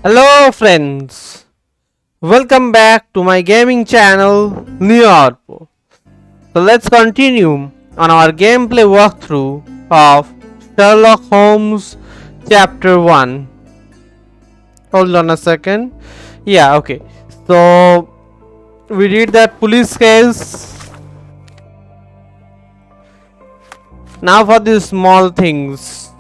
Hello friends, welcome back to my gaming channel New Arpo. So let's continue on our gameplay walkthrough of Sherlock Holmes Chapter 1. Hold on a second. Yeah, okay. So we did that police case. Now for these small things.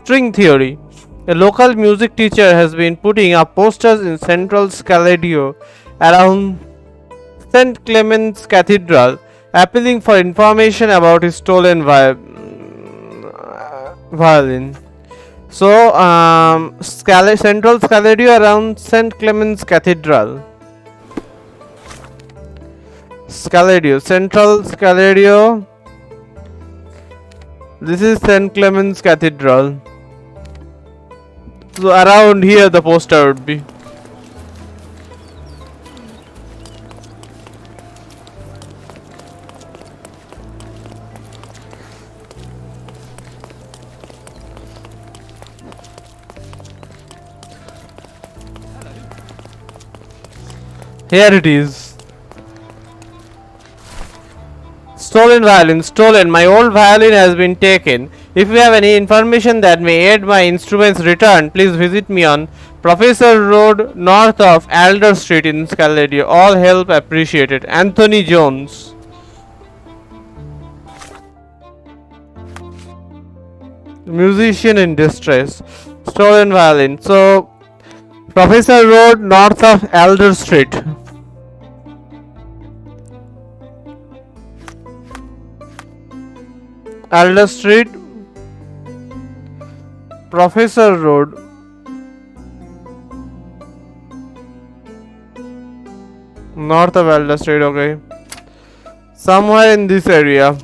String theory. A local music teacher has been putting up posters in central Scaladio around St. Clement's Cathedral, appealing for information about his stolen violin. So, Central Scaladio around St. Clement's Cathedral. Central Scaladio. This is St. Clement's Cathedral. So around here the poster would be. Here it is. Stolen violin, stolen. My old violin has been taken. If you have any information that may aid my instrument's return, please visit me on Professor Road, north of Alder Street in Scaladio. All help appreciated. Anthony Jones. Musician in distress. Stolen violin. So, Professor Road, north of Alder Street. Alder Street, Professor Road. North of Alder Street, okay. Somewhere in this area.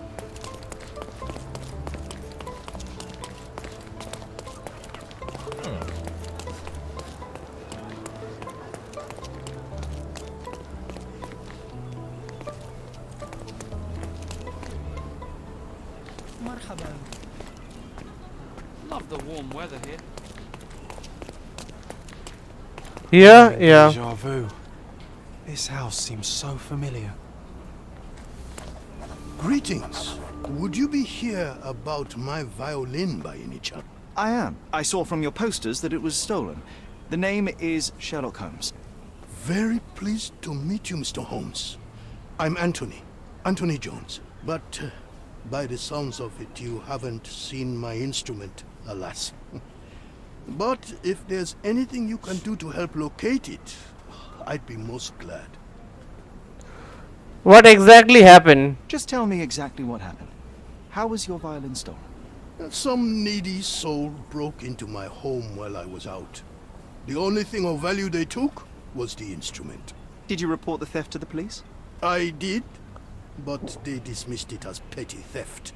Love the warm weather here. Here, yeah. Deja vu. This house seems so familiar. Greetings. Would you be here about my violin by any chance? I am. I saw from your posters that it was stolen. The name is Sherlock Holmes. Very pleased to meet you, Mr. Holmes. I'm Anthony Jones. But by the sounds of it, you haven't seen my instrument, alas. But if there's anything you can do to help locate it, I'd be most glad. What exactly happened? Just tell me exactly what happened. How was your violin stolen? Some needy soul broke into my home while I was out. The only thing of value they took was the instrument. Did you report the theft to the police? I did, but they dismissed it as petty theft.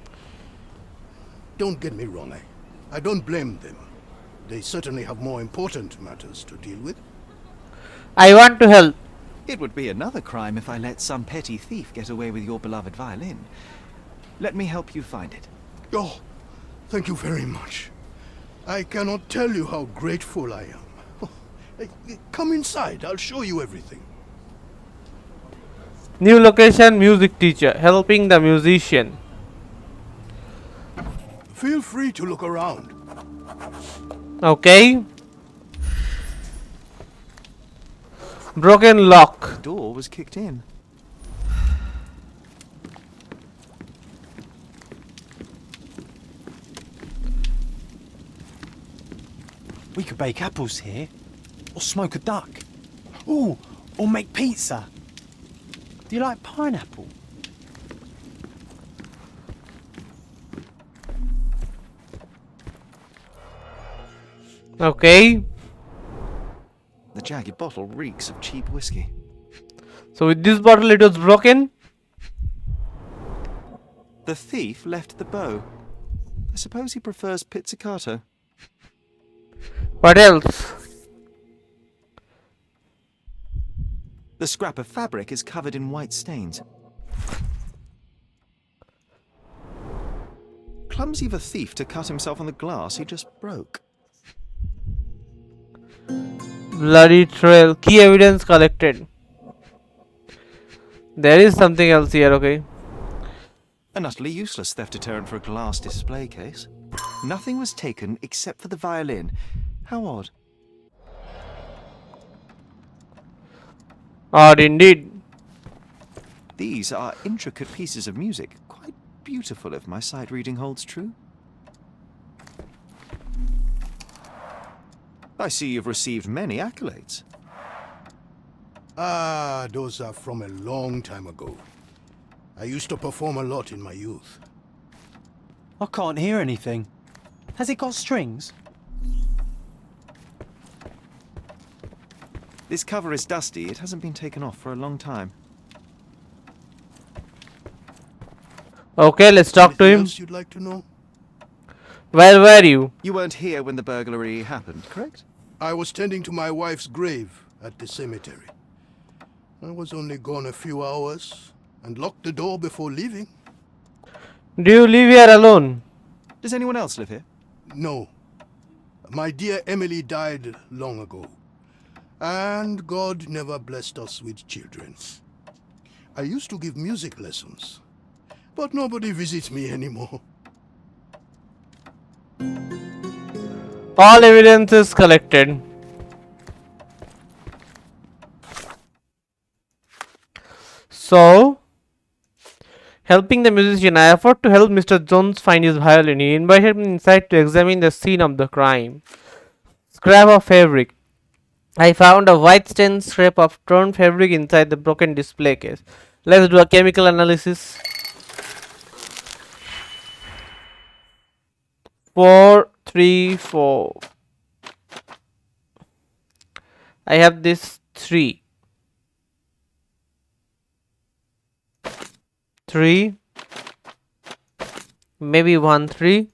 Don't get me wrong, I don't blame them. They certainly have more important matters to deal with. I want to help. It would be another crime if I let some petty thief get away with your beloved violin. Let me help you find it. Oh, thank you very much. I cannot tell you how grateful I am. Come inside, I'll show you everything. New location, music teacher, helping the musician. Feel free to look around. Okay. Broken lock. The door was kicked in. We could bake apples here, or smoke a duck. Ooh, or make pizza. Do you like pineapple? Okay. The jagged bottle reeks of cheap whiskey. So with this bottle it was broken. The thief left the bow. I suppose he prefers pizzicato. What else? The scrap of fabric is covered in white stains. Clumsy of a thief to cut himself on the glass he just broke. Bloody trail. Key evidence collected. There is something else here, okay. An utterly useless theft deterrent for a glass display case. Nothing was taken except for the violin. How odd. Odd indeed. These are intricate pieces of music. Quite beautiful if my sight reading holds true. I see you've received many accolades. Ah, those are from a long time ago. I used to perform a lot in my youth. I can't hear anything. Has it got strings? This cover is dusty. It hasn't been taken off for a long time. Okay, let's talk to Anything him. else you'd like to know? Where were you? You weren't here when the burglary happened, correct? I was tending to my wife's grave at the cemetery. I was only gone a few hours and locked the door before leaving. Do you live here alone? Does anyone else live here? No. My dear Emily died long ago. And God never blessed us with children. I used to give music lessons, but nobody visits me anymore. All evidence is collected. So, helping the musician, I offered to help Mr. Jones find his violin. He invited me inside to examine the scene of the crime. Scrap of fabric. I found a white stained scrap of torn fabric inside the broken display case. Let's do a chemical analysis. 4, 3, 4. I have this 3. 3. Maybe 1, 3.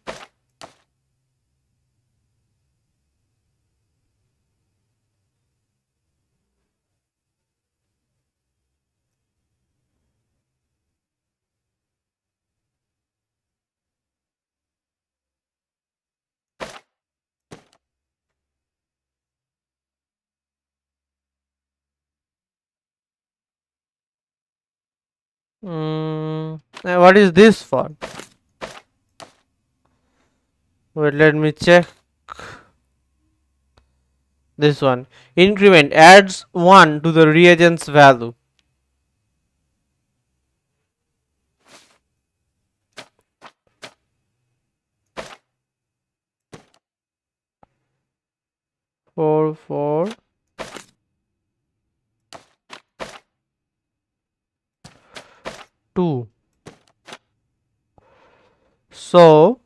What is this for? Wait, let me check. This one. Increment adds 1 to the reagent's value. Four, 4. 2. So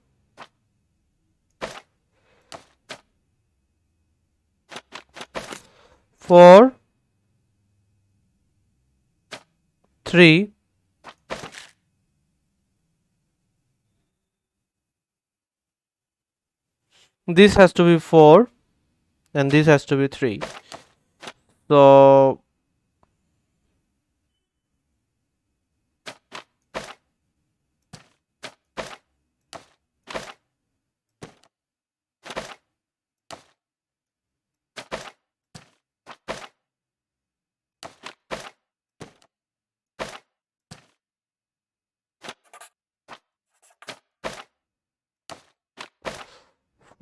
4, 3. This has to be 4 and this has to be 3. So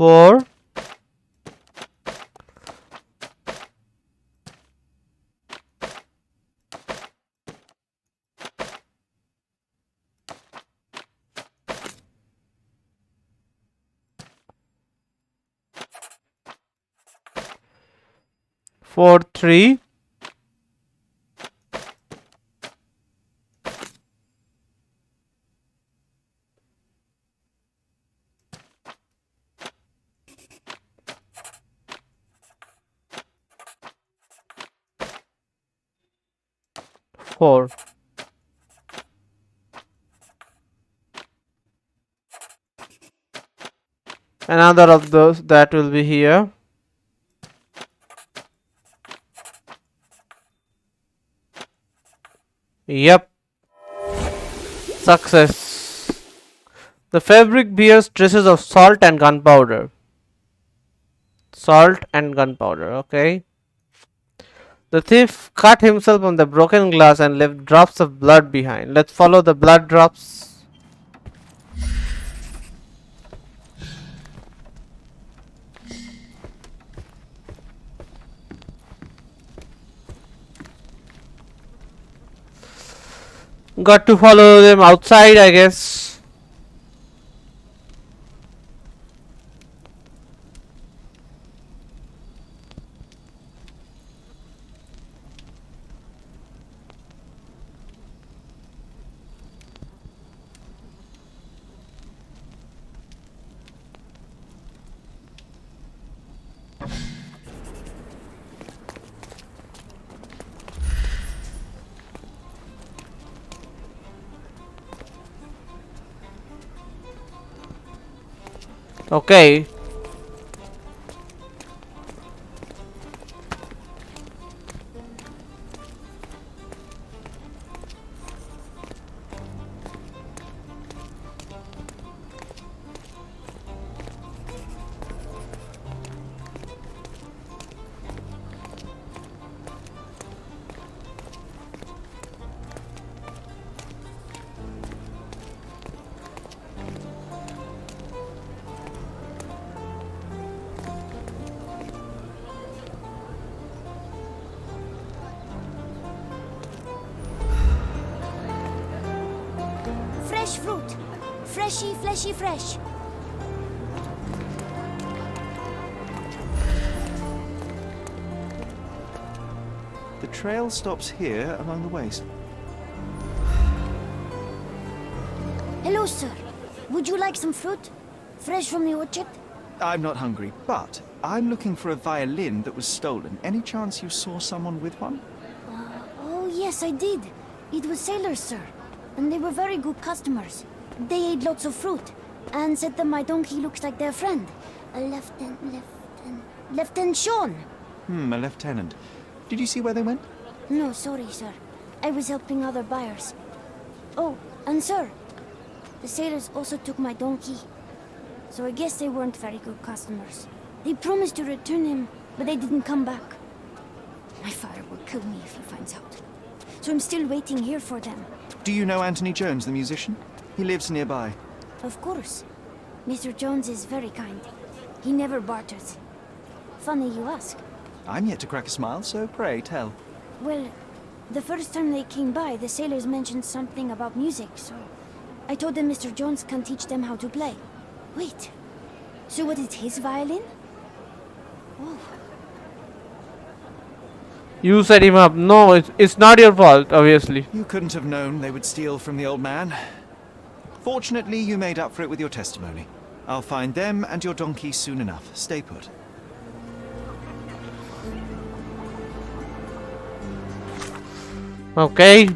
four, 4, 3. Four. Another of those that will be here. Yep. Success. The fabric bears traces of salt and gunpowder. Salt and gunpowder, okay. The thief cut himself on the broken glass and left drops of blood behind. Let's follow the blood drops. Got to follow them outside, I guess. Okay. Fresh fruit. Freshy, fleshy, fresh. The trail stops here along the waste. Hello, sir. Would you like some fruit? Fresh from the orchard? I'm not hungry, but I'm looking for a violin that was stolen. Any chance you saw someone with one? Oh, yes, I did. It was sailors, sir. And they were very good customers. They ate lots of fruit and said that my donkey looks like their friend. A Lieutenant Shun. A lieutenant. Did you see where they went? No, sorry, sir. I was helping other buyers. Oh, and sir, the sailors also took my donkey. So I guess they weren't very good customers. They promised to return him, but they didn't come back. My father will kill me if he finds out. So I'm still waiting here for them. Do you know Anthony Jones, the musician? He lives nearby. Of course. Mr. Jones is very kind. He never barters. Funny you ask. I'm yet to crack a smile, so pray tell. Well, the first time they came by, the sailors mentioned something about music, so I told them Mr. Jones can teach them how to play. Wait, so what is his violin? Oh, You set him up. No, it's not your fault, obviously. You couldn't have known they would steal from the old man. Fortunately, you made up for it with your testimony. I'll find them and your donkey soon enough. Stay put. Okay.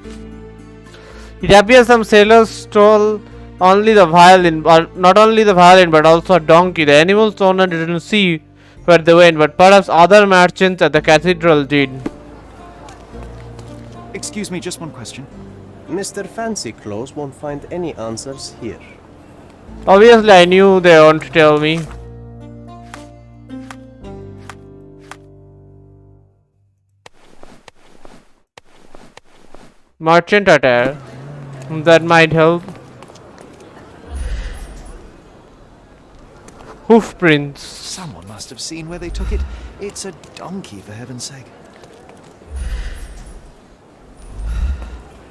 It appears some sailors stole only the violin, or not only the violin but also a donkey. The animal's owner didn't see where they went, but perhaps other merchants at the cathedral did. Excuse me, just one question. Mr. Fancy Clothes won't find any answers here. Obviously, I knew they won't tell me. Merchant attire. That might help. Hoof prints. Someone must have seen where they took it. It's a donkey, for heaven's sake.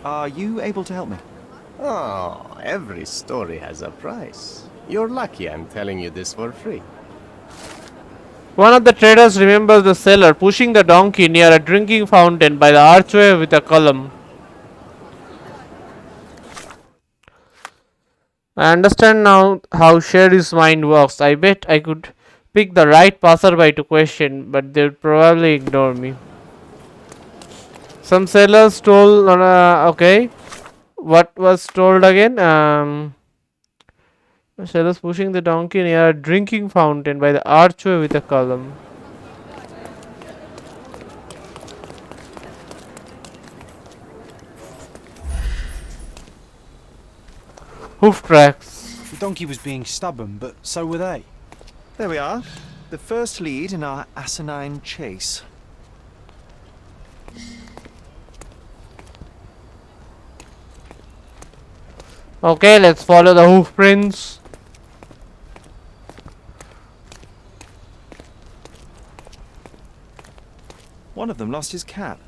Are you able to help me? Oh, every story has a price. You're lucky I'm telling you this for free. One of the traders remembers the seller pushing the donkey near a drinking fountain by the archway with a column. I understand now how Sherry's mind works. I bet I could pick the right passerby to question, but they'd probably ignore me. Some sailors stole. Okay, what was told again? Sailors pushing the donkey near a drinking fountain by the archway with a column. Hoof tracks. The donkey was being stubborn, but so were they. There we are. The first lead in our asinine chase. Okay, let's follow the hoof prints. One of them lost his cap.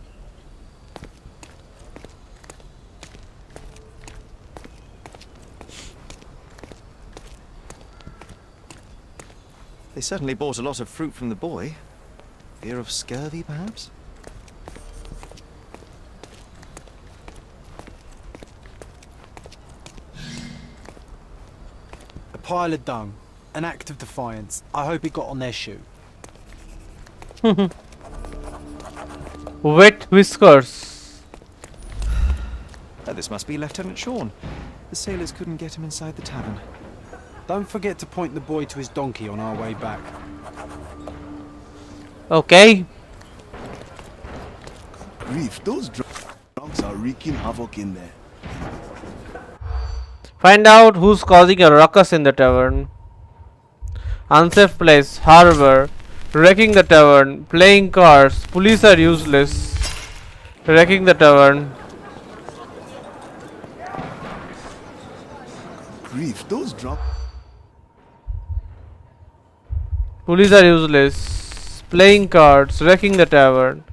They certainly bought a lot of fruit from the boy. Fear of scurvy, perhaps? A pile of dung. An act of defiance. I hope it got on their shoe. Wet whiskers. This must be Lieutenant Shawn. The sailors couldn't get him inside the tavern. Don't forget to point the boy to his donkey on our way back. Okay. Grief, those drunks are wreaking havoc in there. Find out who's causing a ruckus in the tavern. Unsafe place, harbor, wrecking the tavern, playing cards, police are useless, wrecking the tavern. Grief, those drunks. Police are useless, playing cards, wrecking the tavern.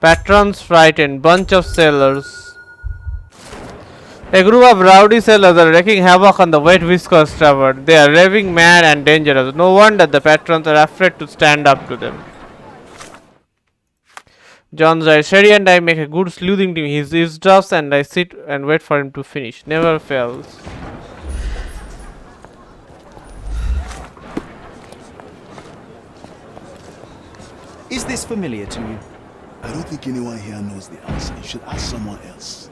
Patrons frightened, bunch of sailors. A group of rowdy sailors are wreaking havoc on the Wet Whiskers Tavern. They are raving mad and dangerous. No wonder the patrons are afraid to stand up to them. John's right. Sherry and I make a good sleuthing team. He eavesdrops and I sit and wait for him to finish. Never fails. Is this familiar to you? I don't think anyone here knows the answer. You should ask someone else.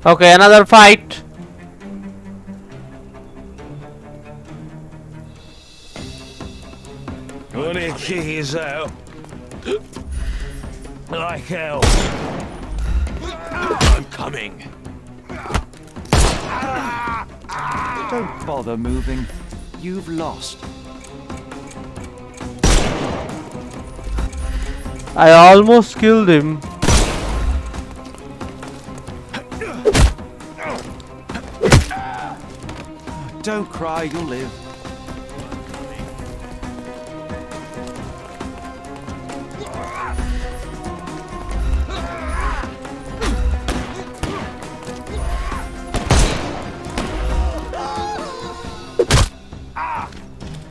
Okay, another fight. Gonna kick his out. Like hell. I'm coming. Don't bother moving. You've lost. I almost killed him. Don't cry, you'll live.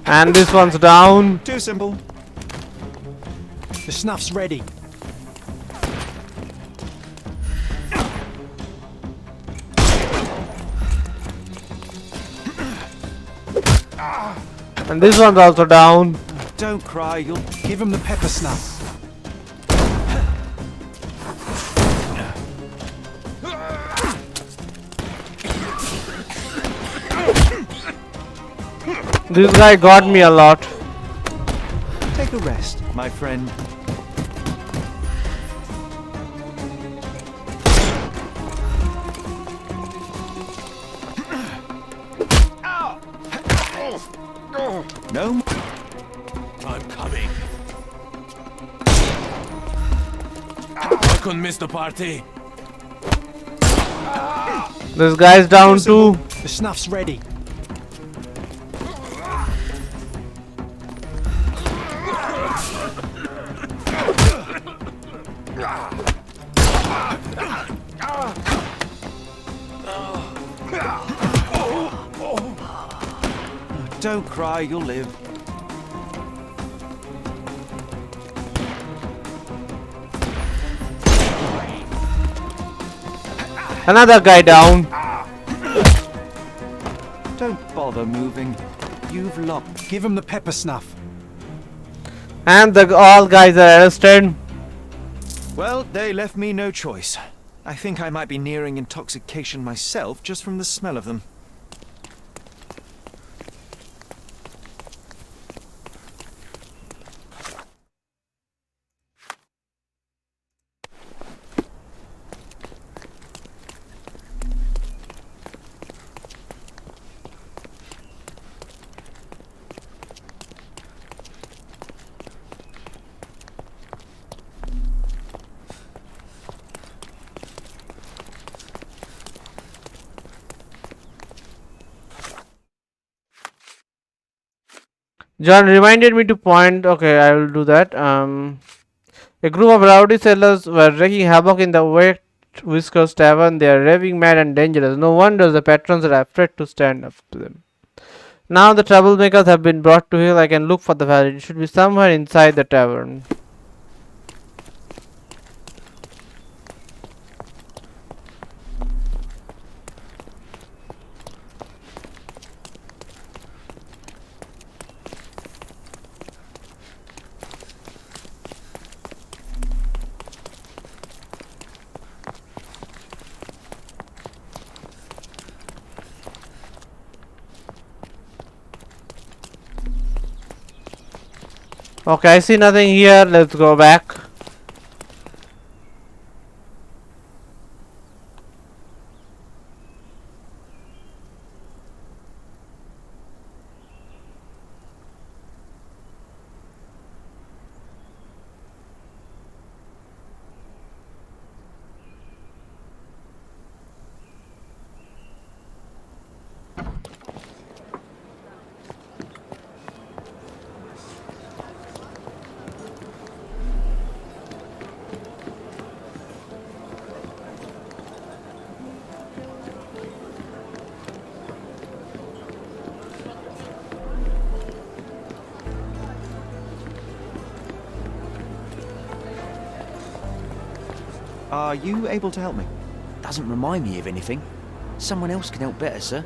And this one's down. Too simple. The snuff's ready. And this one's also down. Don't cry, you'll... Give him the pepper snuff. This guy got me a lot. Take a rest, my friend. No? I'm coming. I couldn't miss the party. This guy's down too. The snuff's ready. Don't cry, you'll live. Another guy down. Don't bother moving. You've lost. Give him the pepper snuff. And all guys are arrested. Well, they left me no choice. I think I might be nearing intoxication myself just from the smell of them. John reminded me to point. Okay, I will do that. A group of rowdy settlers were wreaking havoc in the Wet Whiskers Tavern. They are raving mad and dangerous. No wonder the patrons are afraid to stand up to them. Now the troublemakers have been brought to heel. I can look for the valley. It should be somewhere inside the tavern. Okay, I see nothing here. Let's go back. Are you able to help me? Doesn't remind me of anything. Someone else can help better, sir.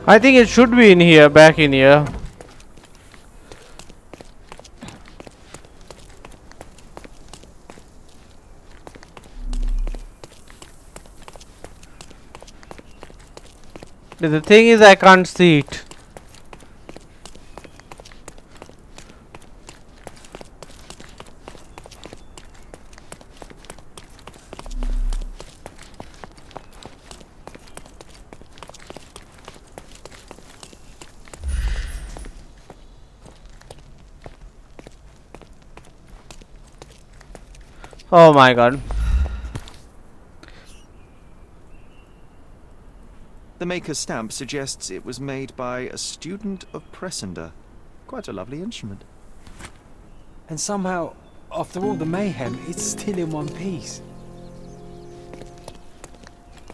I think it should be in here, back in here. The thing is, I can't see it. Oh my god. The maker's stamp suggests it was made by a student of Pressender. Quite a lovely instrument. And somehow, after all the mayhem, it's still in one piece.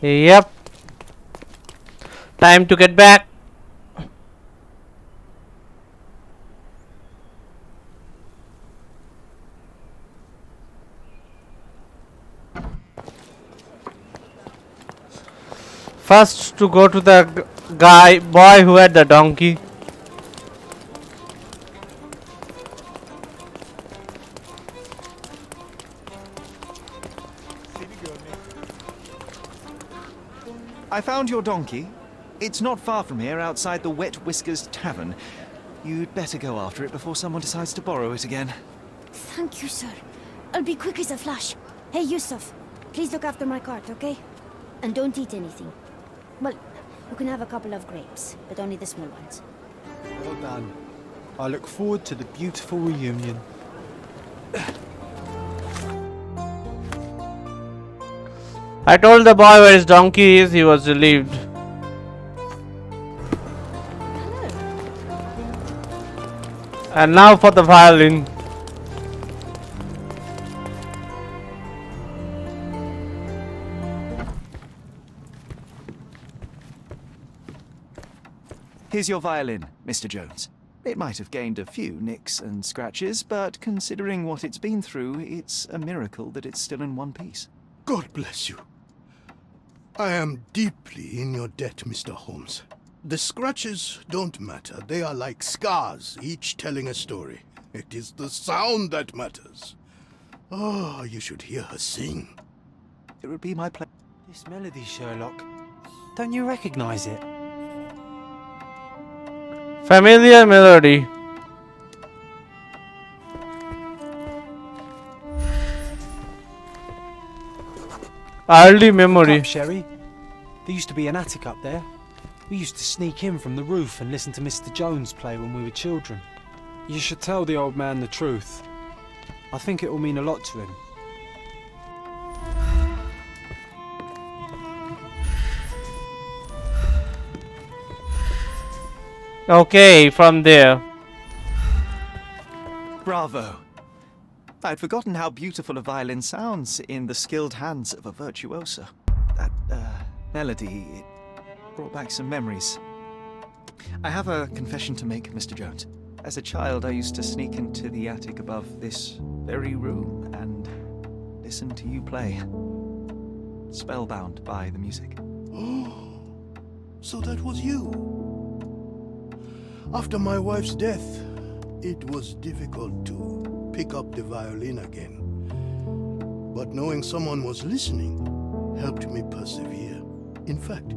Yep. Time to get back. First to go to the boy who had the donkey. I found your donkey. It's not far from here, outside the Wet Whiskers Tavern. You'd better go after it before someone decides to borrow it again. Thank you, sir. I'll be quick as a flash. Hey, Yusuf, please look after my cart, okay? And don't eat anything. Well, you can have a couple of grapes, but only the small ones. Well done. I look forward to the beautiful reunion. I told the boy where his donkey is. He was relieved. And now for the violin. Here's your violin, Mr. Jones. It might have gained a few nicks and scratches, but considering what it's been through, it's a miracle that it's still in one piece. God bless you. I am deeply in your debt, Mr. Holmes. The scratches don't matter. They are like scars, each telling a story. It is the sound that matters. Oh, you should hear her sing. It would be my pleasure. This melody, Sherlock. Don't you recognize it? Familiar melody. Early memory. Up, Sherry. There used to be an attic up there. We used to sneak in from the roof and listen to Mr. Jones play when we were children. You should tell the old man the truth. I think it will mean a lot to him. Okay, from there. Bravo! I'd forgotten how beautiful a violin sounds in the skilled hands of a virtuoso. That melody, it brought back some memories. I have a confession to make, Mr. Jones. As a child, I used to sneak into the attic above this very room and listen to you play. Spellbound by the music. Oh, so that was you. After my wife's death, it was difficult to pick up the violin again. But knowing someone was listening helped me persevere. In fact,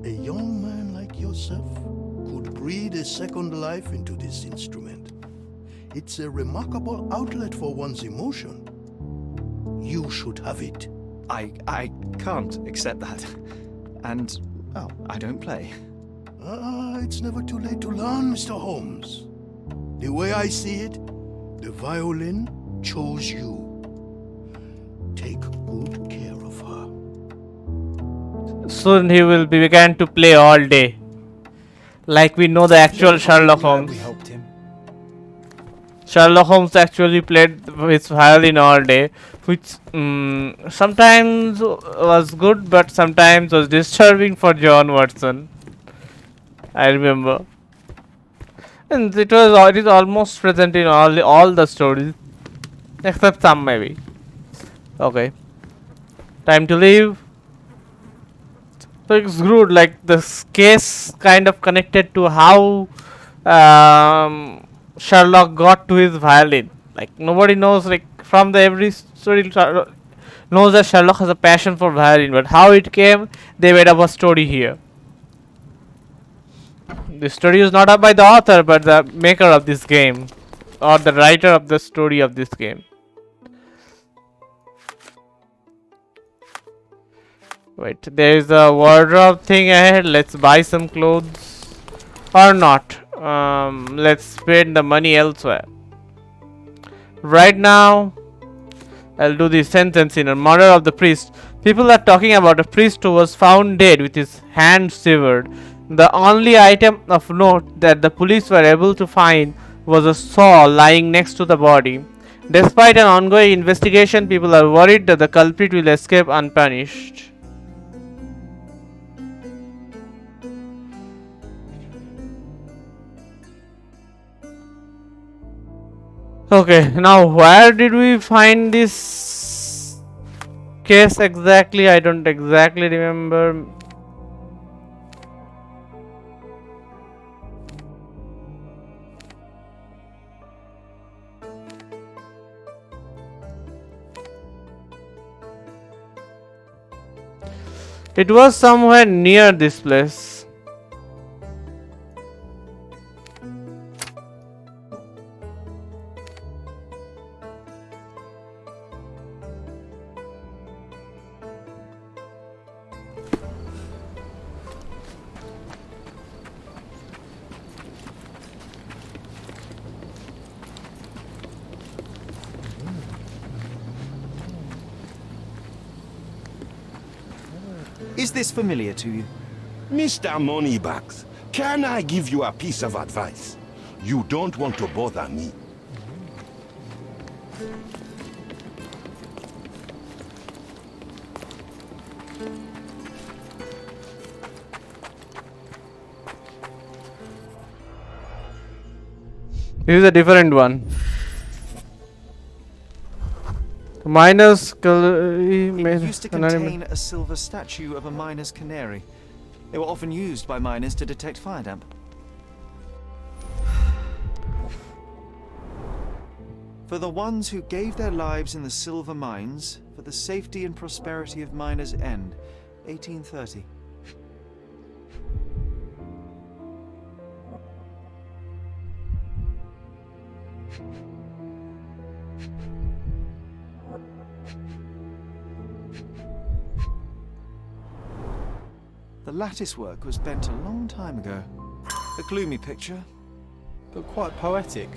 a young man like yourself could breathe a second life into this instrument. It's a remarkable outlet for one's emotion. You should have it. I can't accept that. And, well, I don't play. It's never too late to learn, Mr. Holmes. The way I see it, the violin chose you. Take good care of her. Soon he will begin to play all day. Like we know the actual Sherlock Holmes. We helped him. Sherlock Holmes actually played his violin all day, which sometimes was good, but sometimes was disturbing for John Watson. I remember, and it is almost present in all the stories, except some maybe. Okay, time to leave. So it's good, like this case kind of connected to how Sherlock got to his violin. Like nobody knows, like from the every story knows that Sherlock has a passion for violin, but how it came, they made up a story here. The story is not up by the author, but the maker of this game, or the writer of the story of this game. Wait, there is a wardrobe thing ahead. Let's buy some clothes, or not. Let's spend the money elsewhere. Right now, I'll do the sentence in a murder of the priest. People are talking about a priest who was found dead with his hand severed. The only item of note that the police were able to find was a saw lying next to the body. Despite an ongoing investigation, people are worried that the culprit will escape unpunished. Okay, now where did we find this case exactly? I don't exactly remember. It was somewhere near this place. Is this familiar to you? Mr. Moneybags, can I give you a piece of advice? You don't want to bother me. This is a different one. Miners It used to contain a silver statue of a miner's canary. They were often used by miners to detect fire damp. For the ones who gave their lives in the silver mines, for the safety and prosperity of miners' end, 1830. The lattice work was bent a long time ago. A gloomy picture, But quite poetic.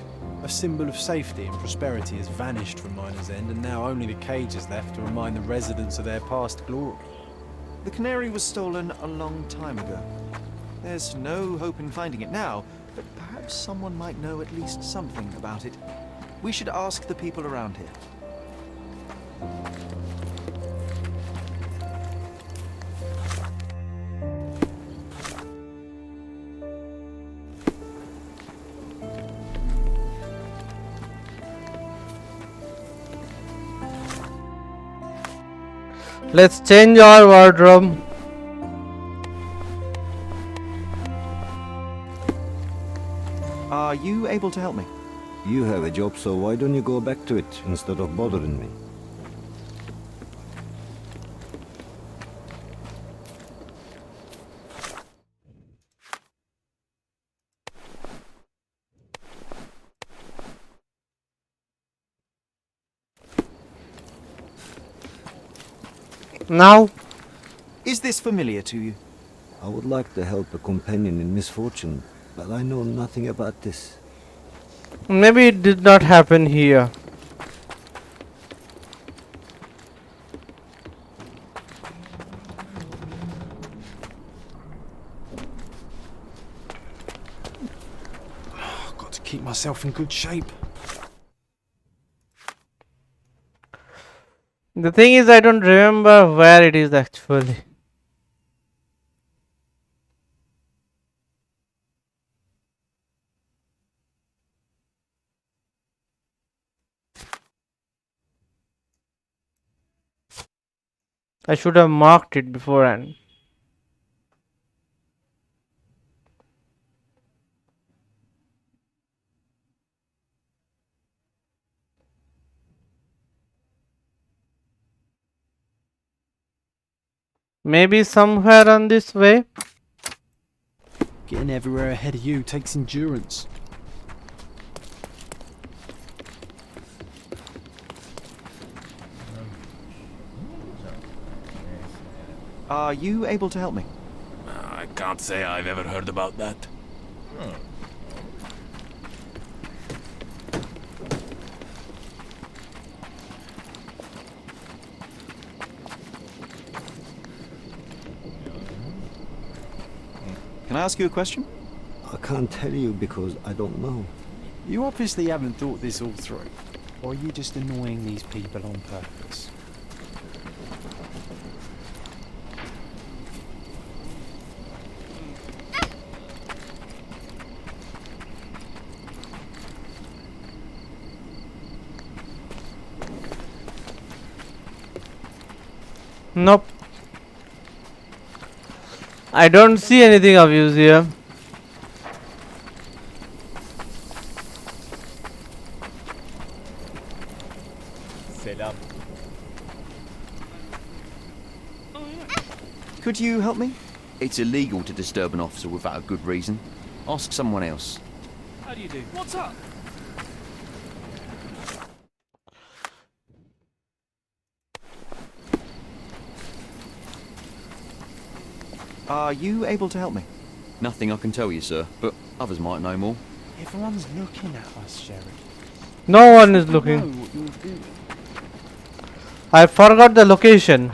A symbol of safety and prosperity has vanished from Miner's End, and now only the cage is left to remind the residents of their past glory. The canary was stolen a long time ago. There's no hope in finding it now, but perhaps someone might know at least something about it. We should ask the people around here. Let's change our wardrobe. Are you able to help me? You have a job, so why don't you go back to it instead of bothering me? Now, Is this familiar to you? I would like to help a companion in misfortune, but I know nothing about this. maybe it did not happen here. I've got to keep myself in good shape. The thing is, I don't remember where it is actually. I should have marked it beforehand. Maybe somewhere on this way. Getting everywhere ahead of you takes endurance. Are you able to help me? I can't say I've ever heard about that. Can I ask you a question? I can't tell you because I don't know. You obviously haven't thought this all through. Or are you just annoying these people on purpose? Nope. I don't see anything of use here. Could you help me? It's illegal to disturb an officer without a good reason. Ask someone else. How do you do? What's up? Are you able to help me? Nothing I can tell you, sir, but others might know more. Everyone's looking at us, Sherry. No one is looking. Know what you're doing. I forgot the location.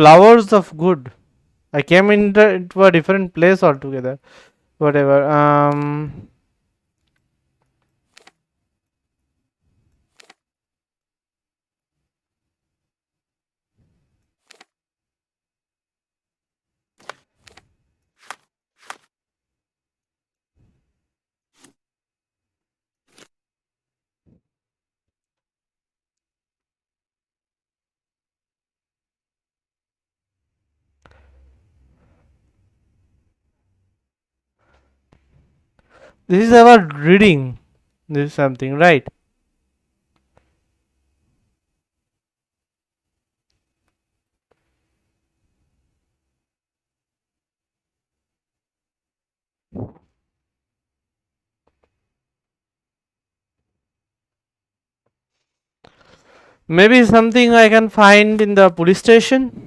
Flowers of good. I came into a different place altogether. Whatever. This is about reading. This is something, right? Maybe something I can find in the police station.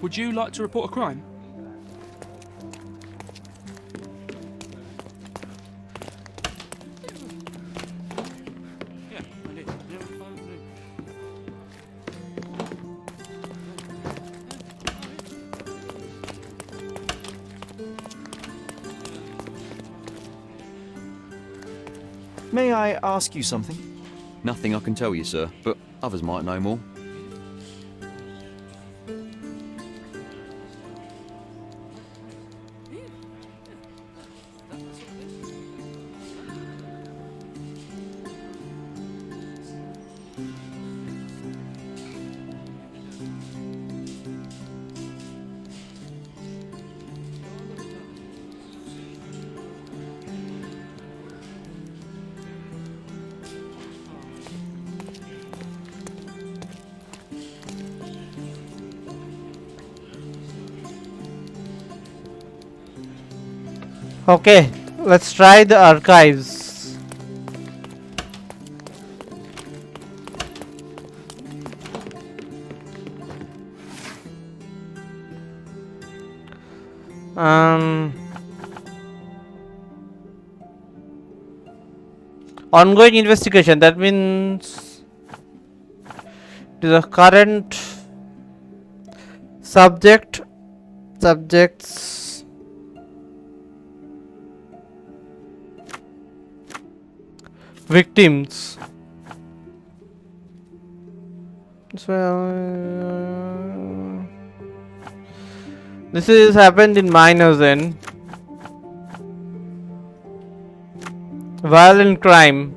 Would you like to report a crime? Yeah, I did. May I ask you something? Nothing I can tell you, sir, but others might know more. Okay, let's try the archives. Ongoing investigation. That means it is a current subjects, victims. So this is happened in minors then. Violent crime,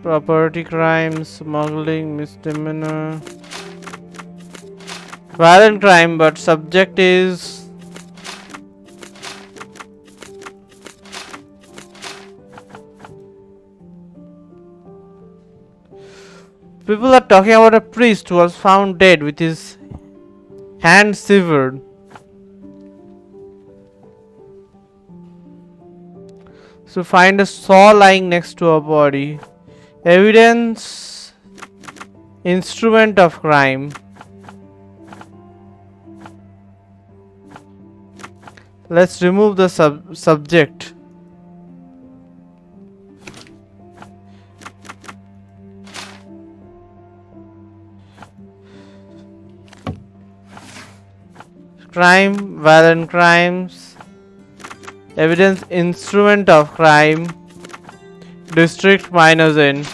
property crime, smuggling, misdemeanor. Violent crime, but subject is people are talking about a priest who was found dead with his hand severed. So find a saw lying next to a body. Evidence, instrument of crime. Let's remove the subject. Crime, violent crimes. Evidence, instrument of crime. District -N.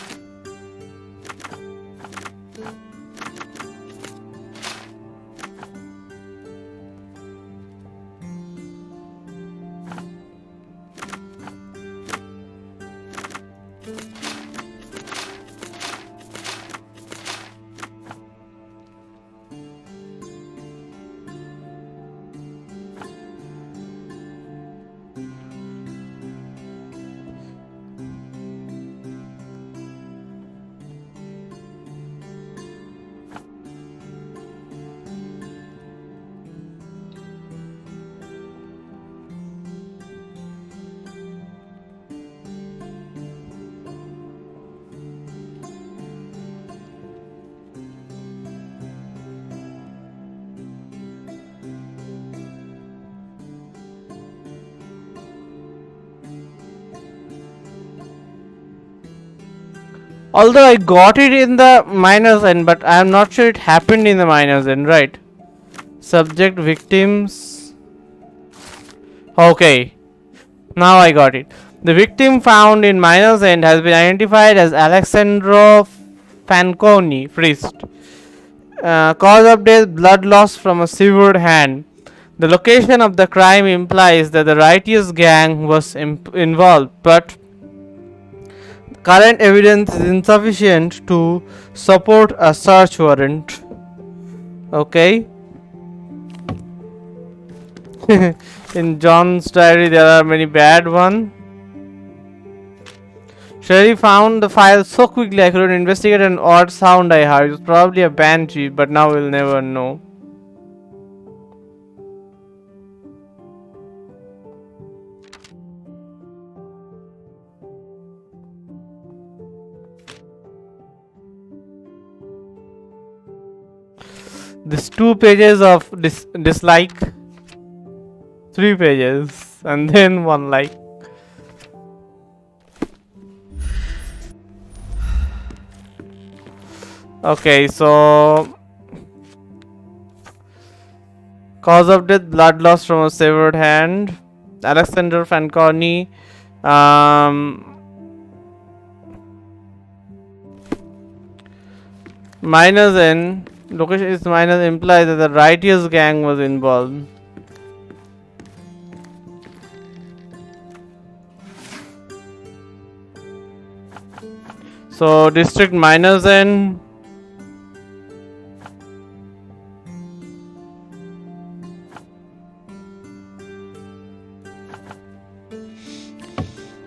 Although I got it in the miner's end, but I am not sure it happened in the miner's end, right? Subject, victims. Okay. Now I got it. The victim found in miner's end has been identified as Alessandro Fanconi, priest. Cause of death, blood loss from a severed hand. The location of the crime implies that the righteous gang was involved, but current evidence is insufficient to support a search warrant. Okay. In John's diary there are many bad ones. Sherry found the file so quickly I couldn't investigate an odd sound I heard. It was probably a banshee, but now we'll never know. This 2 pages of dislike, 3 pages, and then 1 like. Okay, so cause of death, blood loss from a severed hand. Alexander Fanconi. Minus N. Location is minus implies that the righteous gang was involved. So district minus N.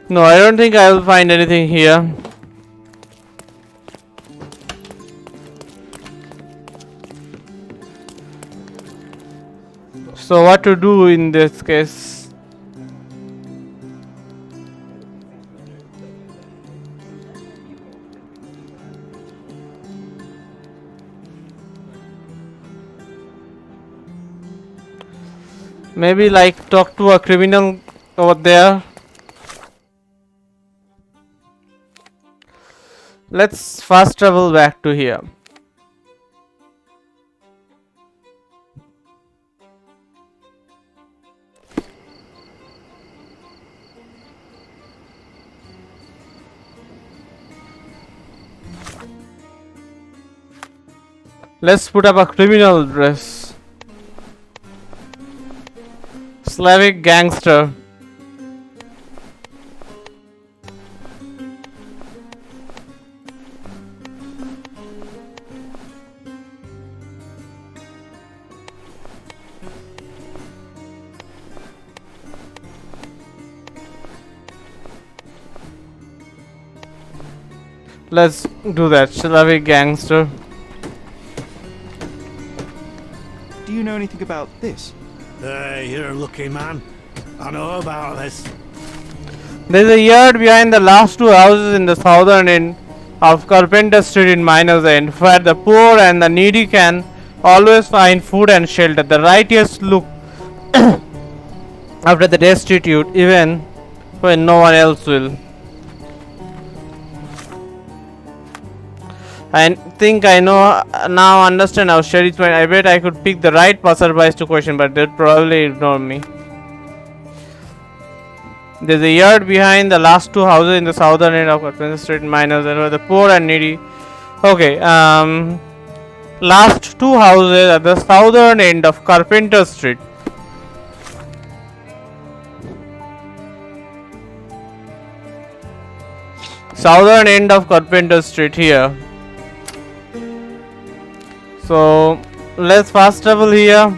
No, I don't think I will find anything here. So what to do in this case? Maybe like talk to a criminal over there. Let's fast travel back to here. Let's put up a criminal dress. Slavic gangster. Let's do that. Slavic gangster. Do you know anything about this? Hey, you're lucky, man. I know about this. There's a yard behind the last 2 houses in the southern end of Carpenter Street in Miners End, where the poor and the needy can always find food and shelter. The righteous look after the destitute, even when no one else will. I think I know now understand how Sherry's mind. I bet I could pick the right passerbys to question, but they'd probably ignore me. There's a yard behind the last 2 houses in the southern end of Carpenter Street Miners, and where the poor and needy. Okay, last 2 houses at the southern end of Carpenter Street. Southern end of Carpenter Street here. So let's fast travel here.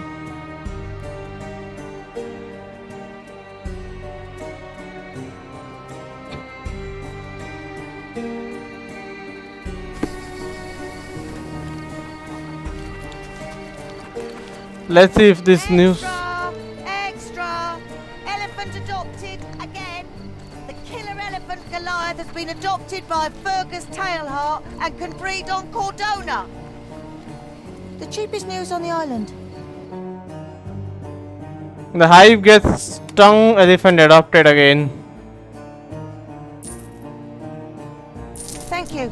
Let's see if this news. Extra! Elephant adopted again. The killer elephant Goliath has been adopted by Fergus Tailheart and can breed on Cordona. The cheapest news on the island. The hive gets stung elephant adopted again. Thank you.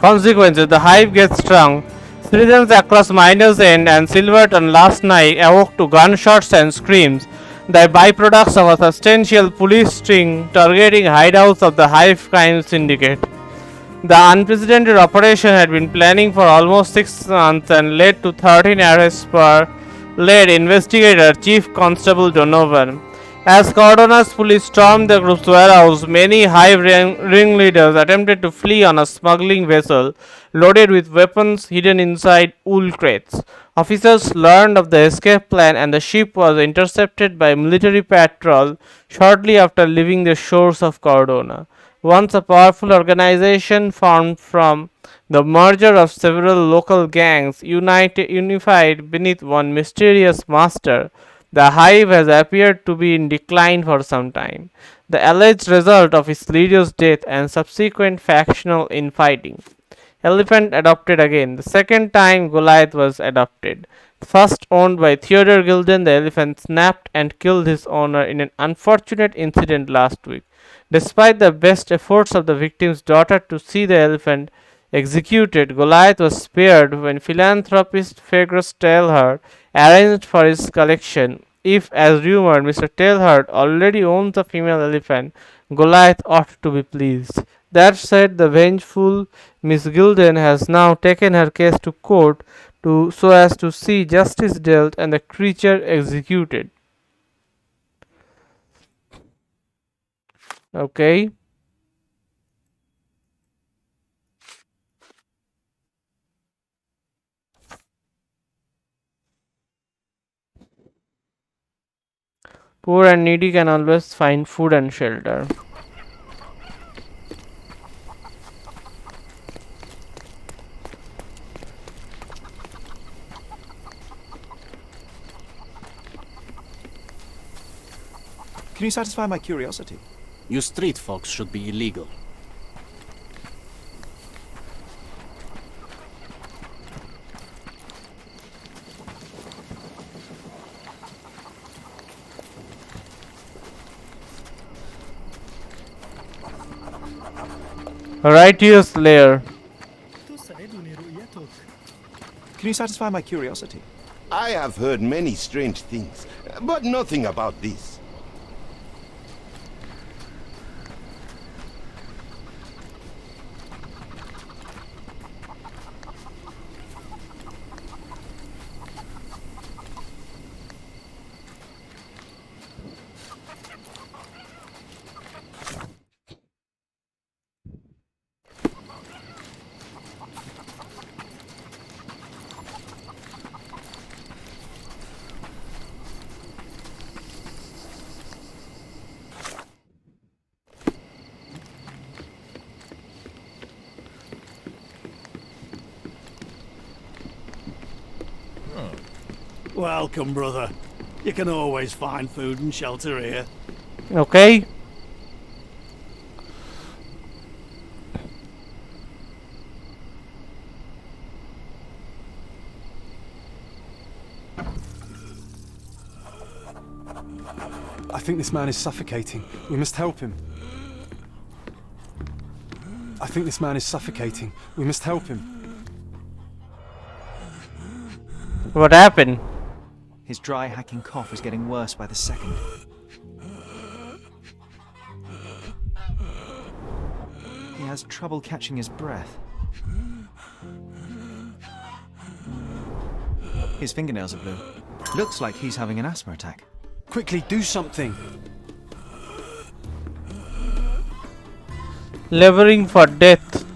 consequences, the hive gets strung. Citizens across Miner's End and Silverton last night awoke to gunshots and screams, the byproducts of a substantial police sting targeting hideouts of the hive crime syndicate. The unprecedented operation had been planning for almost 6 months and led to 13 arrests per lead investigator Chief Constable Donovan. As Cordona's police stormed the group's warehouse, many hive ringleaders attempted to flee on a smuggling vessel loaded with weapons hidden inside wool crates. Officers learned of the escape plan and the ship was intercepted by military patrol shortly after leaving the shores of Cordona. Once a powerful organization formed from the merger of several local gangs unified beneath one mysterious master, the hive has appeared to be in decline for some time, the alleged result of its leader's death and subsequent factional infighting. Elephant adopted again. The second time Goliath was adopted. First owned by Theodore Gilden, the elephant snapped and killed his owner in an unfortunate incident last week. Despite the best efforts of the victim's daughter to see the elephant executed, Goliath was spared when philanthropist Fergus Tailhard arranged for his collection. If, as rumored, Mr. Tailhard already owns a female elephant, Goliath ought to be pleased. That said, the vengeful Miss Gilden has now taken her case to court so as to see justice dealt and the creature executed. Okay. Poor and needy can always find food and shelter. Can you satisfy my curiosity? You street folks should be illegal. Righteous layer. Can you satisfy my curiosity? I have heard many strange things, but nothing about this. Welcome, brother. You can always find food and shelter here. Okay. I think this man is suffocating. We must help him. I think this man is suffocating. We must help him. What happened? His dry, hacking cough is getting worse by the second. He has trouble catching his breath. His fingernails are blue. Looks like he's having an asthma attack. Quickly, do something! Laboring for death.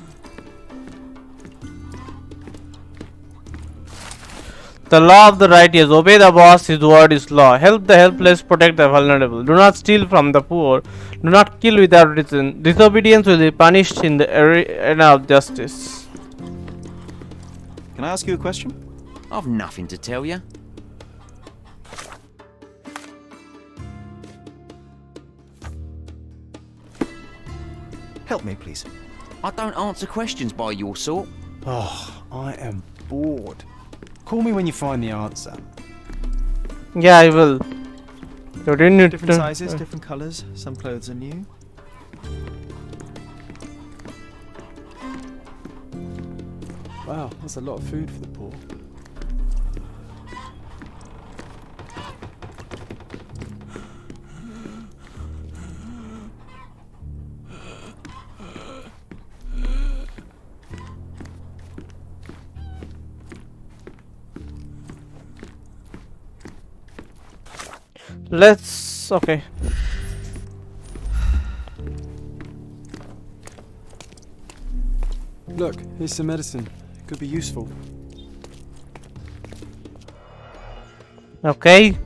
The law of the righteous. Obey the boss, his word is law. Help the helpless, protect the vulnerable. Do not steal from the poor. Do not kill without reason. Disobedience will be punished in the arena of justice. Can I ask you a question? I've nothing to tell you. Help me, please. I don't answer questions by your sort. Oh, I am bored. Call me when you find the answer. Yeah, I will. You didn't need Different sizes, different colours. Some clothes are new. Wow, that's a lot of food for the poor. Let's... okay. Look, here's some medicine. Could be useful. Okay.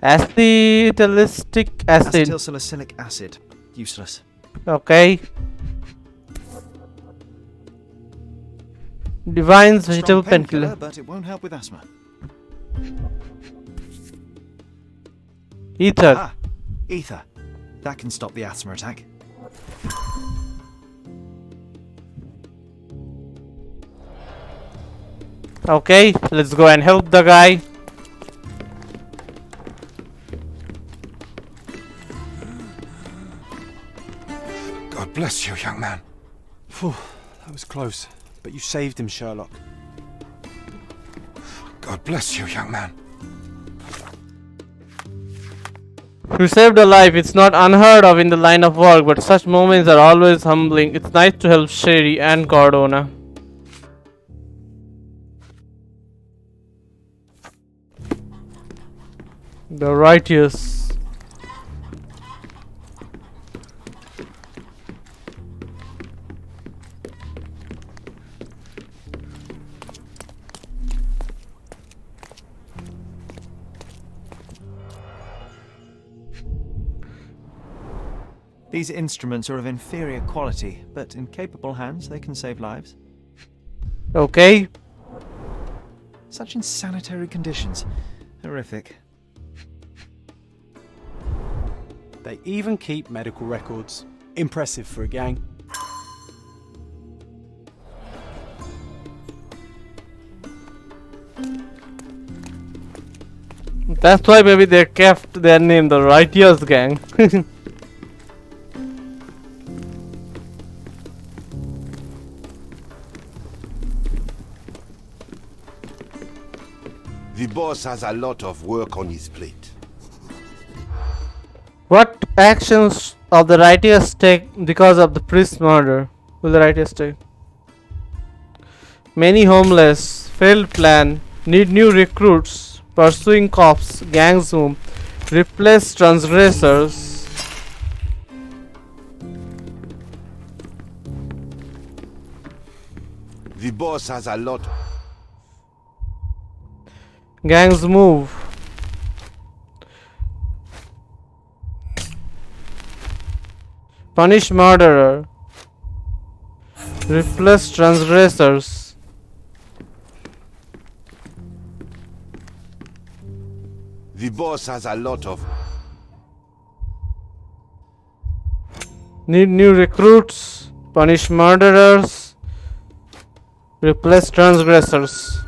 Acetylistic acid. Acetylsalicylic acid. Useless. Okay. Divine's vegetable Strong painkiller, painkiller. but it won't help with asthma. Ether. Ah, ether. That can stop the asthma attack. Okay, let's go and help the guy. God bless you, young man. Phew, that was close. But you saved him, Sherlock. God bless you, young man. You saved a life. It's not unheard of in the line of work, but such moments are always humbling. It's nice to help Sherry and Cordona. The righteous. These instruments are of inferior quality, but in capable hands they can save lives. Okay. Such insanitary conditions. Horrific. They even keep medical records. Impressive for a gang. That's why maybe they kept their name, the Righteous Gang. The boss has a lot of work on his plate. What actions of the Righteous take because of the priest's murder? Will the Righteous take? Many homeless, failed plan, need new recruits, pursuing cops, gangs whom replace transgressors. The boss has a lot. Gangs move. Punish murderer. Replace transgressors. The boss has a lot of. Need new recruits. Punish murderers. Replace transgressors.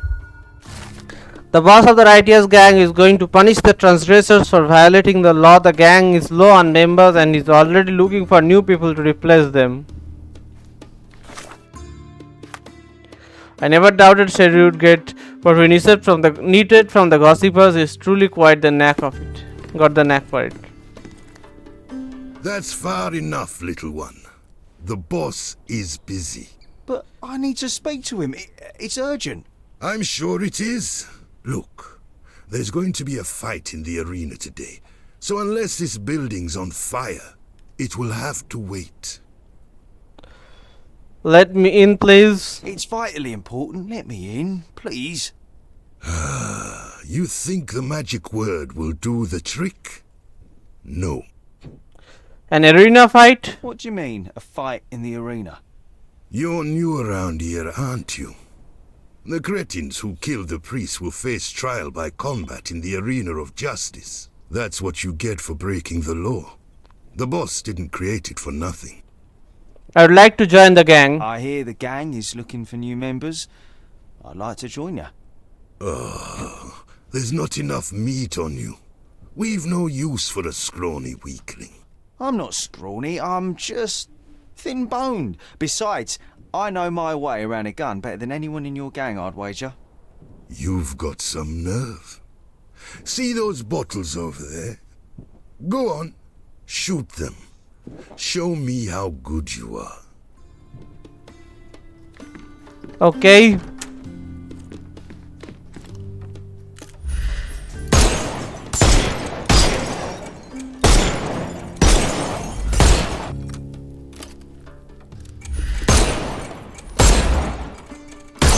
The boss of the Righteous Gang is going to punish the transgressors for violating the law. The gang is low on members and is already looking for new people to replace them. I never doubted Sherry would get what we needed from the gossipers. Is truly quite the knack of it. Got the knack for it. That's far enough, little one. The boss is busy. But I need to speak to him. It's urgent. I'm sure it is. Look, there's going to be a fight in the arena today. So unless this building's on fire, it will have to wait. Let me in, please. It's vitally important. Let me in, please. You think the magic word will do the trick? No. An arena fight? What do you mean, a fight in the arena? You're new around here, aren't you? The cretins who killed the priest will face trial by combat in the arena of justice. That's what you get for breaking the law. The boss didn't create it for nothing. I would like to join the gang. I hear the gang is looking for new members. I'd like to join you. There's not enough meat on you. We've no use for a scrawny weakling. I'm not scrawny, I'm just thin-boned. Besides, I know my way around a gun better than anyone in your gang, I'd wager. You've got some nerve. See those bottles over there? Go on, shoot them. Show me how good you are. Okay.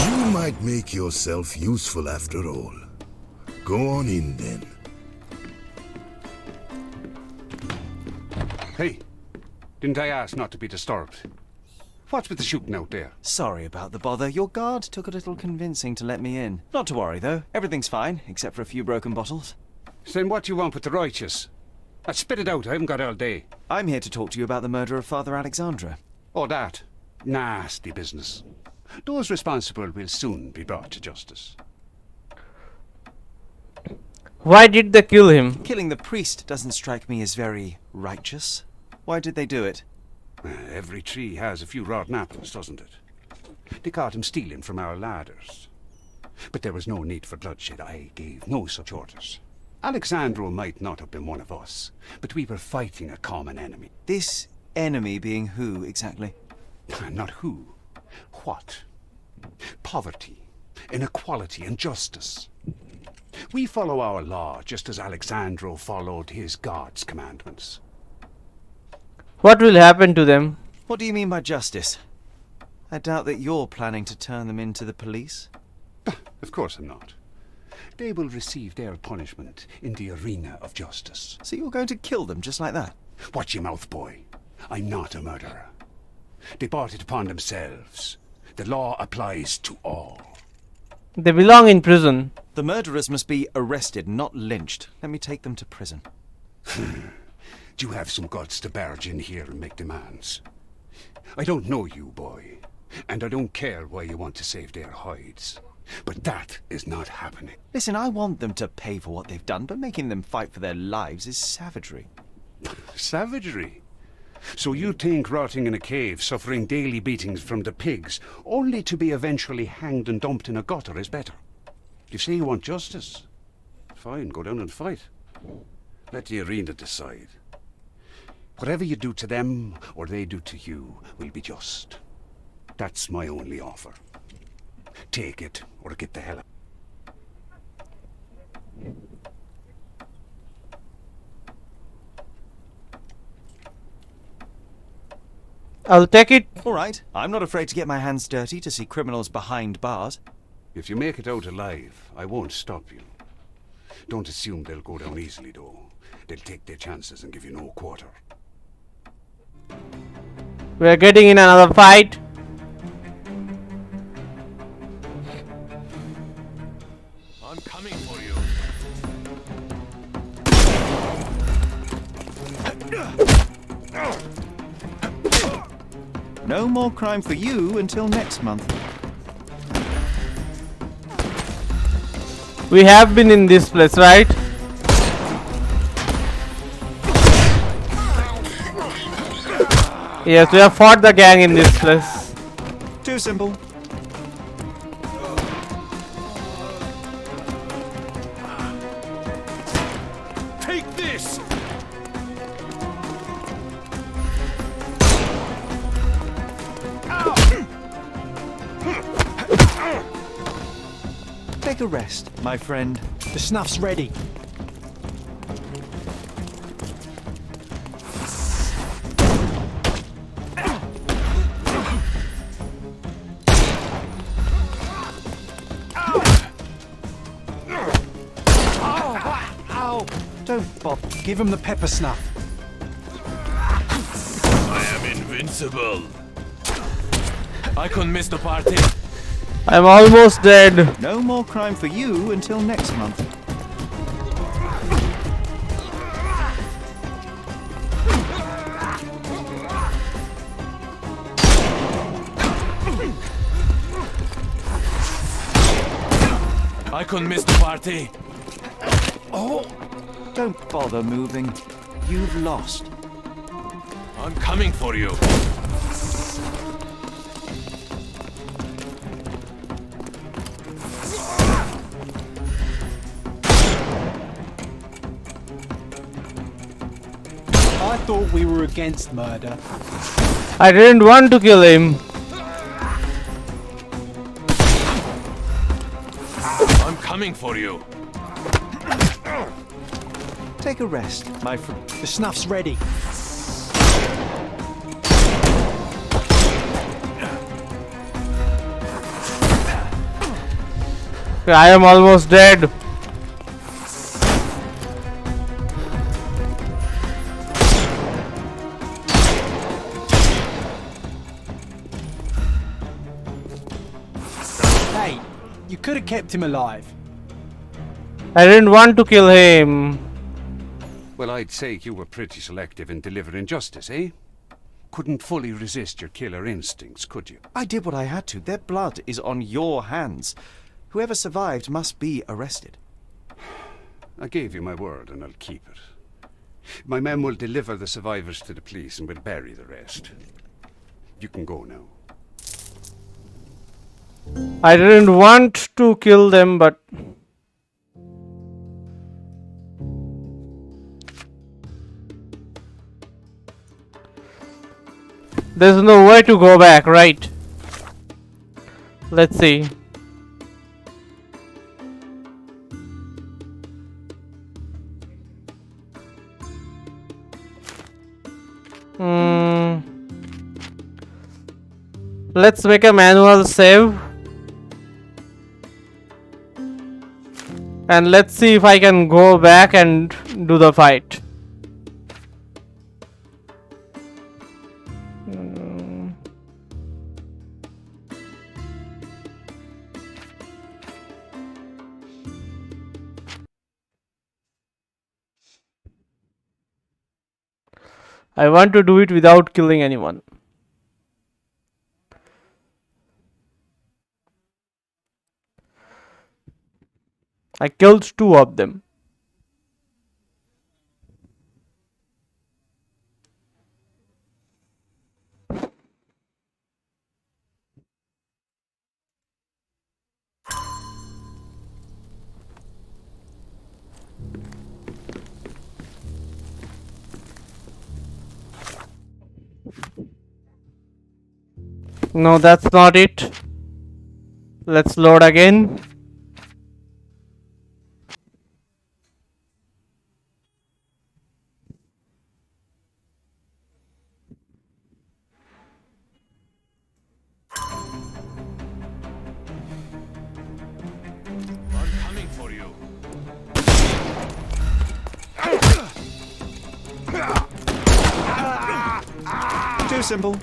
You might make yourself useful after all. Go on in then. Hey, didn't I ask not to be disturbed? What's with the shooting out there? Sorry about the bother. Your guard took a little convincing to let me in. Not to worry, though. Everything's fine, except for a few broken bottles. So then what do you want with the righteous? Spit it out, I haven't got all day. I'm here to talk to you about the murder of Father Alexandra. Oh, that. Nasty business. Those responsible will soon be brought to justice. Why did they kill him? Killing the priest doesn't strike me as very righteous. Why did they do it? Every tree has a few rotten apples, doesn't it? They caught him stealing from our ladders. But there was no need for bloodshed. I gave no such orders. Alexandro might not have been one of us, but we were fighting a common enemy. This enemy being who, exactly? Not who. What? Poverty, inequality, and justice. We follow our law just as Alexandro followed his God's commandments. What will happen to them? What do you mean by justice? I doubt that you're planning to turn them into the police. Of course I'm not. They will receive their punishment in the arena of justice. So you're going to kill them just like that? Watch your mouth, boy. I'm not a murderer. They brought it upon themselves. The law applies to all. They belong in prison. The murderers must be arrested, not lynched. Let me take them to prison. Do you have some guts to barge in here and make demands? I don't know you, boy, and I don't care why you want to save their hides. But that is not happening. Listen, I want them to pay for what they've done, but making them fight for their lives is savagery. Savagery? So you think rotting in a cave, suffering daily beatings from the pigs, only to be eventually hanged and dumped in a gutter is better? You say you want justice? Fine, go down and fight. Let the arena decide. Whatever you do to them, or they do to you, will be just. That's my only offer. Take it, or get the hell out. I'll take it. All right. I'm not afraid to get my hands dirty to see criminals behind bars. If you make it out alive, I won't stop you. Don't assume they'll go down easily, though. They'll take their chances and give you no quarter. We're getting in another fight. I'm coming for you. No more crime for you until next month. We have been in this place, right? Yes, we have fought the gang in this place. Too simple. Take this! Take a rest, my friend. The snuff's ready. Don't bother. Give him the pepper snuff. I am invincible. I couldn't miss the party. I'm almost dead. No more crime for you until next month. I couldn't miss the party. Oh! Don't bother moving. You've lost. I'm coming for you. I thought we were against murder. I didn't want to kill him. I'm coming for you. Take a rest, my friend. The snuff's ready. I am almost dead. Hey, you could have kept him alive. I didn't want to kill him. Well, I'd say you were pretty selective in delivering justice, eh? Couldn't fully resist your killer instincts, could you? I did what I had to. Their blood is on your hands. Whoever survived must be arrested. I gave you my word, and I'll keep it. My men will deliver the survivors to the police, and we'll bury the rest. You can go now. I didn't want to kill them, but there's no way to go back, right? Let's see. Let's make a manual save. And let's see if I can go back and do the fight. I want to do it without killing anyone. I killed 2 of them. No, that's not it. Let's load again. I'm coming for you. Too simple.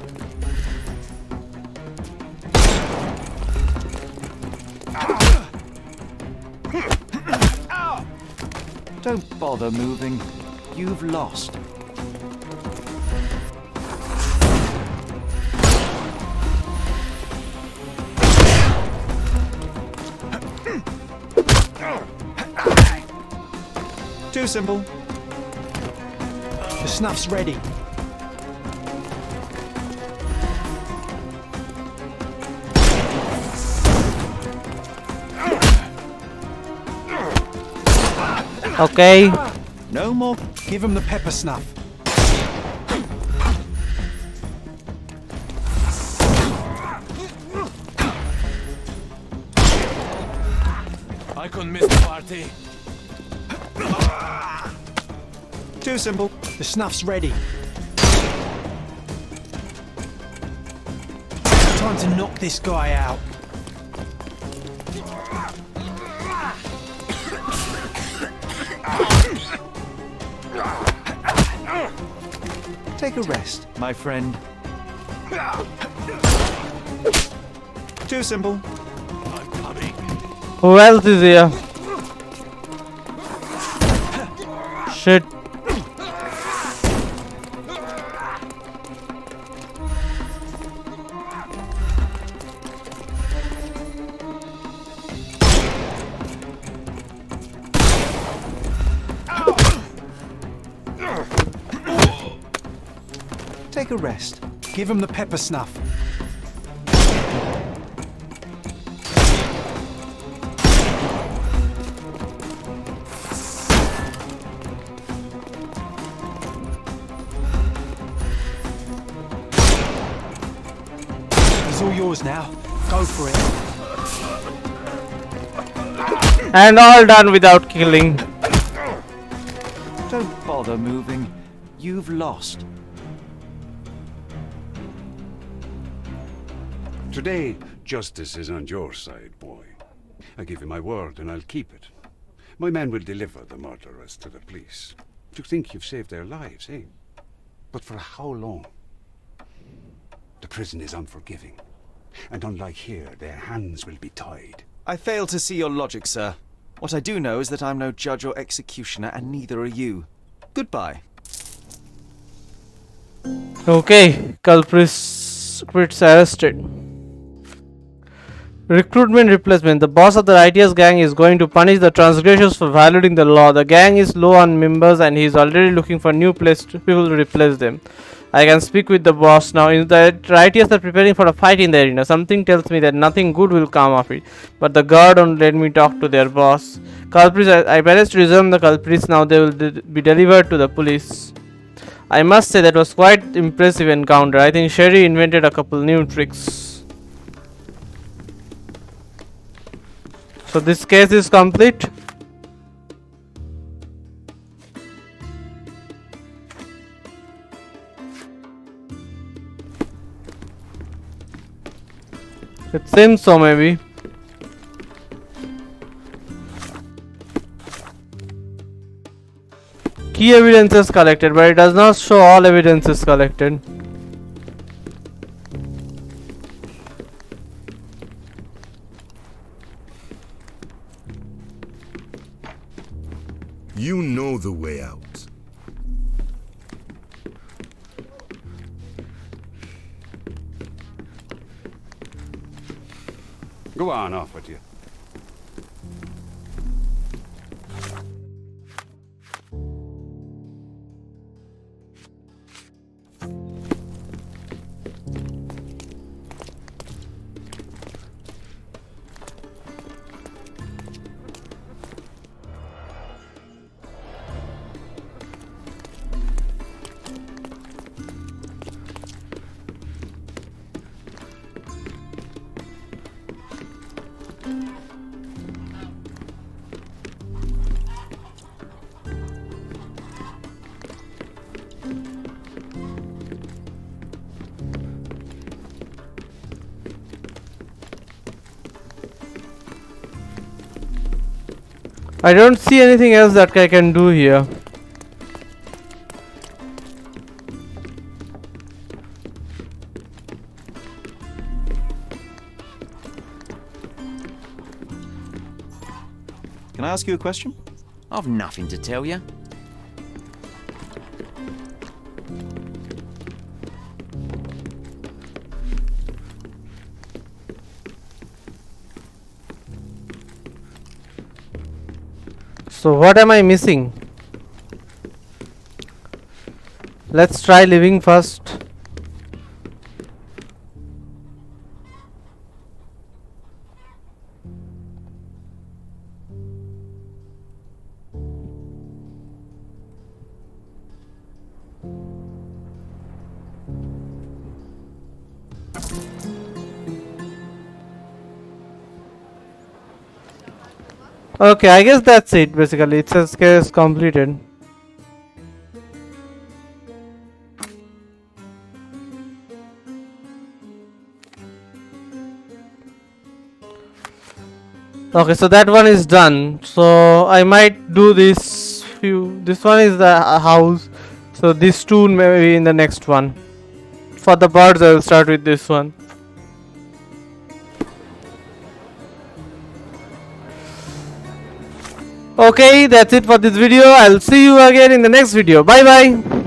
Don't bother moving. You've lost. Too simple. The snuff's ready. Okay. No more. Give him the pepper snuff. I can miss the party. Too simple. The snuff's ready. Time to knock this guy out. Take a rest, my friend. Too simple. I'm coming. Who else is here? Shit. Take a rest. Give him the pepper snuff. all yours now. Go for it. And all done without killing. Don't bother moving. You've lost. Today, justice is on your side, boy. I give you my word, and I'll keep it. My men will deliver the murderers to the police. You think you've saved their lives, eh? But for how long? The prison is unforgiving. And unlike here, their hands will be tied. I fail to see your logic, sir. What I do know is that I'm no judge or executioner, and neither are you. Goodbye. Okay, culprits arrested. Recruitment replacement. The boss of the righteous gang is going to punish the transgressors for violating the law. The gang is low on members and he is already looking for new people to replace them. I can speak with the boss now. The righteous are preparing for a fight in the arena. Something tells me that nothing good will come of it. But the guard won't let me talk to their boss. Culprits, I managed to resume the culprits. Now they will be delivered to the police. I must say that was quite impressive encounter. I think Sherry invented a couple new tricks. So this case is complete. It seems so, maybe. Key evidences collected, but it does not show all evidences collected. You know the way out. Go on, off with you. I don't see anything else that I can do here. Can I ask you a question? I've nothing to tell you. So what am I missing? Let's try living first. Okay, I guess that's it basically. It says case completed. Okay, so that one is done. So I might do this few. This one is the house. So these two maybe in the next one. For the birds I will start with this one. Okay, that's it for this video. I'll see you again in the next video. Bye bye.